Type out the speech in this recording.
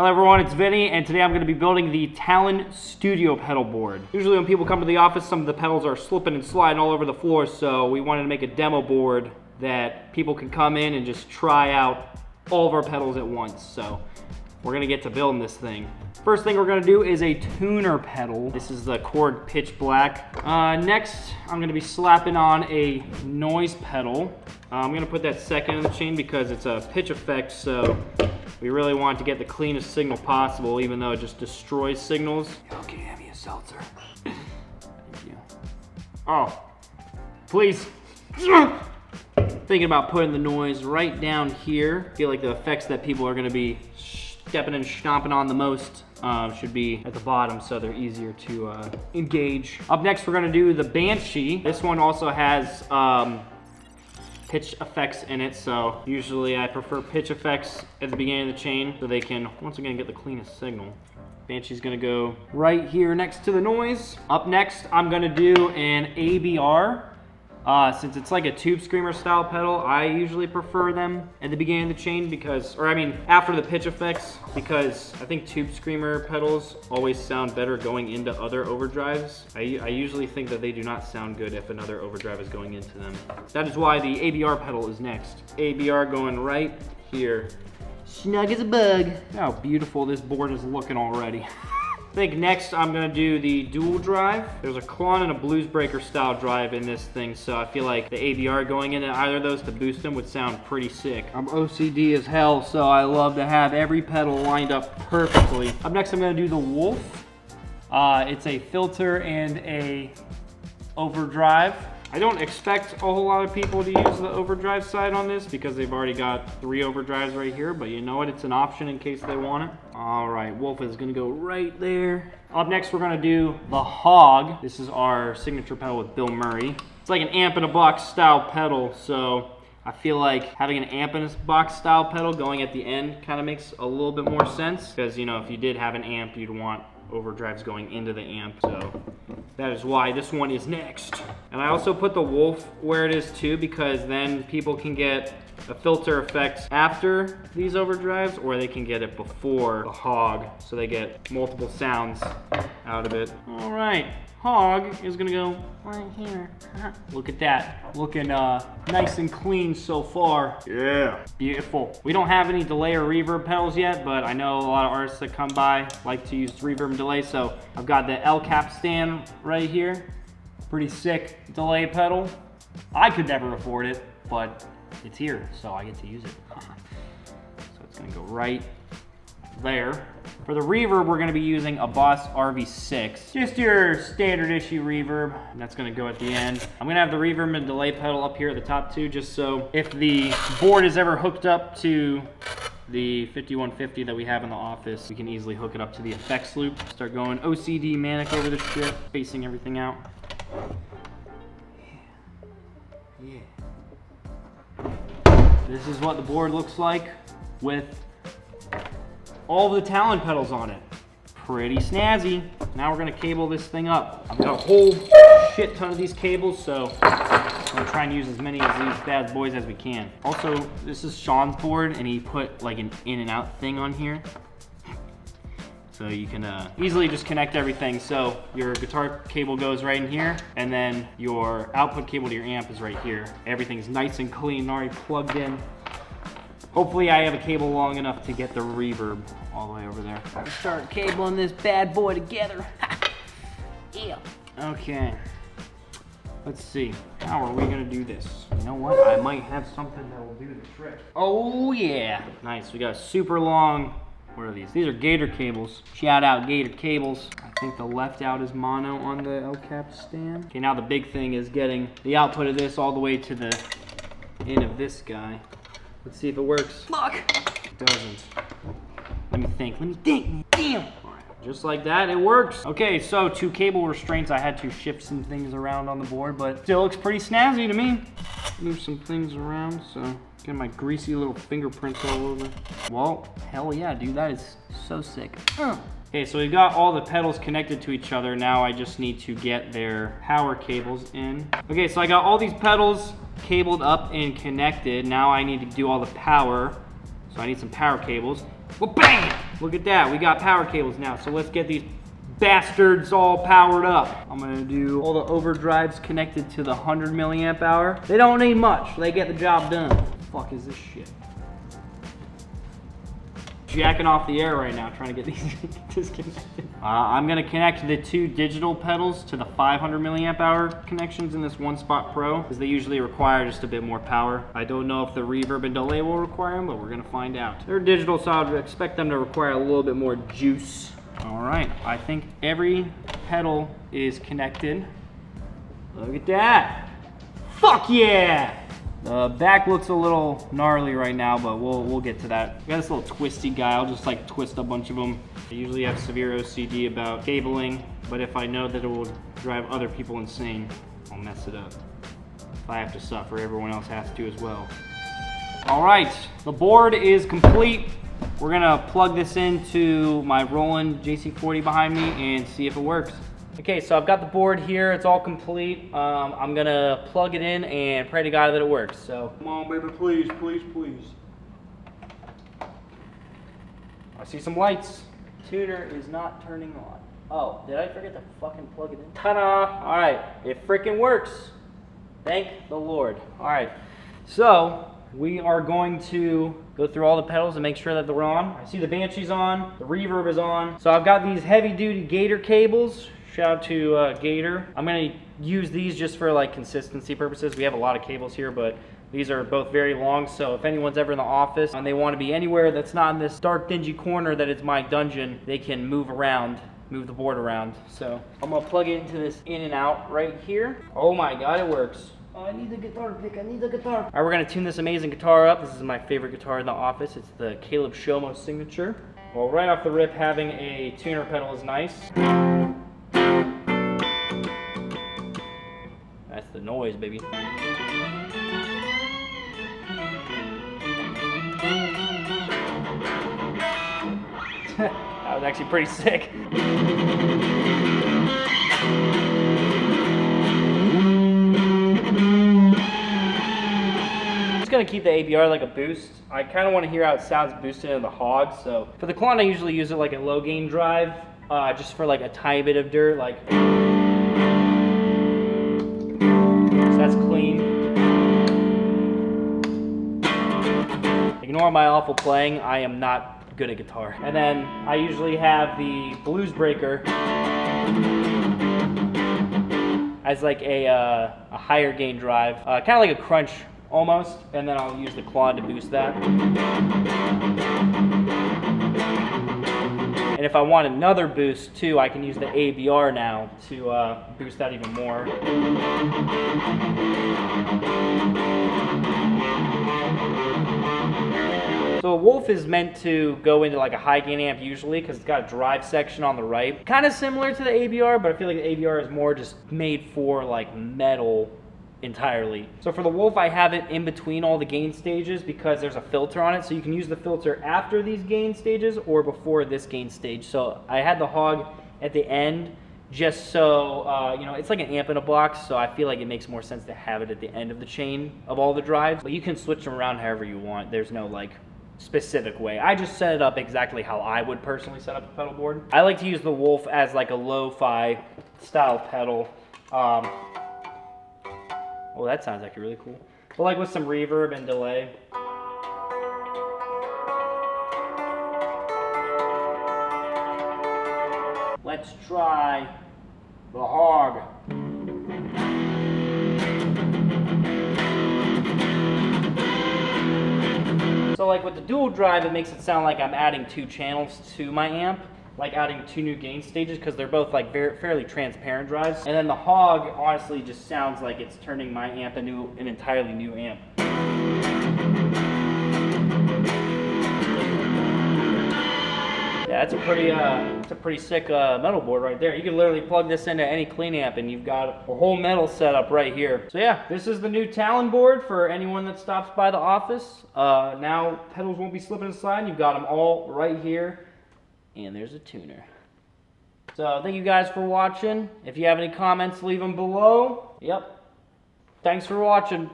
Hello everyone, it's Vinny, and today I'm going to be building the Tallon studio pedal board. Usually when people come to the office, some of the pedals are slipping and sliding all over the floor, so we wanted to make a demo board that people can come in and just try out all of our pedals at once. So we're going to get to building this thing. First thing we're going to do is a tuner pedal. This is the Chord Pitch Black. Next, I'm going to be slapping on a noise pedal. I'm going to put that second in the chain because it's a pitch effect, so we really want to get the cleanest signal possible, even though it just destroys signals. Yo, can you have me a seltzer? Thank you. Oh, please. Thinking about putting the noise right down here. I feel like the effects that people are going to be stepping and stomping on the most should be at the bottom, so they're easier to engage. Up next, we're going to do the Banshee. This one also has pitch effects in it, so usually I prefer pitch effects at the beginning of the chain so they can once again get the cleanest signal. Banshee's gonna go right here next to the noise. Up next, I'm gonna do an ABR. Since it's like a tube screamer style pedal, I usually prefer them at the beginning of the chain because, or I mean after the pitch effects, because I think tube screamer pedals always sound better going into other overdrives. I usually think that they do not sound good if another overdrive is going into them. That is why the ABR pedal is next. ABR going right here. Snug as a bug. Look how beautiful this board is looking already. I think next I'm gonna do the dual drive. There's a Tallon and a Blues Breaker style drive in this thing, so I feel like the ABR going into either of those to boost them would sound pretty sick. I'm OCD as hell, so I love to have every pedal lined up perfectly. Up next I'm gonna do the Wolf. It's a filter and a overdrive. I don't expect a whole lot of people to use the overdrive side on this because they've already got 3 overdrives right here, but you know what, it's an option in case they want it. All right, Wolf is gonna go right there. Up next, we're gonna do the Hog. This is our signature pedal with Bill Murray. It's like an amp in a box style pedal, so I feel like having an amp in a box style pedal going at the end kind of makes a little bit more sense because, you know, if you did have an amp, you'd want overdrives going into the amp, so that is why this one is next. And I also put the Wolf where it is too, because then people can get a filter effect after these overdrives, or they can get it before the Hog, so they get multiple sounds out of it. All right, Hog is gonna go right here. Look at that, looking nice and clean so far. Yeah, beautiful. We don't have any delay or reverb pedals yet, but I know a lot of artists that come by like to use reverb and delay, so I've got the L cap stand right here. Pretty sick delay pedal. I could never afford it, but it's here, so I get to use it. So it's gonna go right there. For the reverb, we're gonna be using a Boss RV6. Just your standard issue reverb, and that's gonna go at the end. I'm gonna have the reverb and delay pedal up here at the top too, just so if the board is ever hooked up to the 5150 that we have in the office, we can easily hook it up to the effects loop. Start going OCD manic over this shit, spacing everything out. Yeah. This is what the board looks like with all the Tallon pedals on it. Pretty snazzy. Now we're gonna cable this thing up. I've got a whole shit ton of these cables, so I'm gonna try and use as many of these bad boys as we can. Also, this is Sean's board, and he put like an in and out thing on here. So you can easily just connect everything. So your guitar cable goes right in here, and then your output cable to your amp is right here. Everything's nice and clean, already plugged in. Hopefully I have a cable long enough to get the reverb all the way over there. Let's start cabling this bad boy together. Yeah. Okay. Let's see. How are we gonna do this? You know what? I might have something that will do the trick. Oh yeah. Nice. We got super long. What are these? These are Gator cables. Shout out Gator cables. I think the left out is mono on the L cap stand. Okay, now the big thing is getting the output of this all the way to the end of this guy. Let's see if it works. Fuck! It doesn't. Let me think. Damn! Alright, just like that, it works. Okay, so 2 cable restraints. I had to shift some things around on the board, but still looks pretty snazzy to me. Move some things around, so get my greasy little fingerprints all over. Well, hell yeah, dude, that is so sick. Okay, so we've got all the pedals connected to each other. Now I just need to get their power cables in. Okay, so I got all these pedals cabled up and connected. Now I need to do all the power. So I need some power cables. Well, bang! Look at that, we got power cables now, so let's get these bastards all powered up. I'm gonna do all the overdrives connected to the 100 milliamp hour. They don't need much, they get the job done. What the fuck is this shit? Jacking off the air right now, trying to get these disconnected. I'm gonna connect the 2 digital pedals to the 500 milliamp hour connections in this One Spot Pro, because they usually require just a bit more power. I don't know if the reverb and delay will require them, but we're gonna find out. They're digital, so I would expect them to require a little bit more juice. All right, I think every pedal is connected. Look at that. Fuck yeah! The back looks a little gnarly right now, but we'll get to that. I got this little twisty guy. I'll just like twist a bunch of them. I usually have severe OCD about cabling, but if I know that it will drive other people insane, I'll mess it up. If I have to suffer, everyone else has to as well. All right, the board is complete. We're gonna plug this into my Roland JC40 behind me and see if it works. Okay, so I've got the board here, it's all complete. I'm gonna plug it in and pray to God that it works, so. Come on, baby, please, please, please. I see some lights. Tuner is not turning on. Oh, did I forget to fucking plug it in? Ta-da! All right, it freaking works. Thank the Lord. All right, so we are going to go through all the pedals and make sure that they're on. I see the Banshee's on, the reverb is on. So I've got these heavy-duty Gator cables. Shout out to Gator. I'm gonna use these just for like consistency purposes. We have a lot of cables here, but these are both very long, so if anyone's ever in the office and they want to be anywhere that's not in this dark, dingy corner that is my dungeon, they can move around, move the board around. So I'm gonna plug it into this in and out right here. Oh my God, it works. Oh, I need the guitar pick, I need the guitar. All right, we're gonna tune this amazing guitar up. This is my favorite guitar in the office. It's the Caleb Shomo Signature. Well, right off the rip, having a tuner pedal is nice. That's the noise, baby. That was actually pretty sick. Just gonna keep the ABR like a boost. I kind of want to hear how it sounds boosted into the hog. So for the Tallon, I usually use it like a low gain drive, just for like a tiny bit of dirt, like. That's clean. Ignore my awful playing. I am not good at guitar. And then I usually have the Blues Breaker as like a higher gain drive, kind of like a crunch almost. And then I'll use the Tallon to boost that. And if I want another boost too, I can use the ABR now to boost that even more. So a Wolf is meant to go into like a high gain amp usually because it's got a drive section on the right. Kind of similar to the ABR, but I feel like the ABR is more just made for like metal entirely. So for the Wolf, I have it in between all the gain stages because there's a filter on it, so you can use the filter after these gain stages or before this gain stage. So I had the hog at the end just so, you know, it's like an amp in a box, so I feel like it makes more sense to have it at the end of the chain of all the drives. But you can switch them around however you want. There's no like specific way. I just set it up exactly how I would personally set up a pedal board. I like to use the Wolf as like a lo-fi style pedal. Oh, that sounds actually really cool. But like with some reverb and delay. Let's try the hog. So like with the dual drive, it makes it sound like I'm adding 2 channels to my amp, like adding 2 new gain stages because they're both like fairly transparent drives. And then the hog honestly just sounds like it's turning my amp into an entirely new amp. Yeah, that's a pretty sick metal board right there. You can literally plug this into any clean amp and you've got a whole metal setup right here. So yeah, this is the new Tallon board for anyone that stops by the office. Now pedals won't be slipping and sliding. You've got them all right here. And there's a tuner. So thank you guys for watching. If you have any comments, leave them below. Yep. Thanks for watching.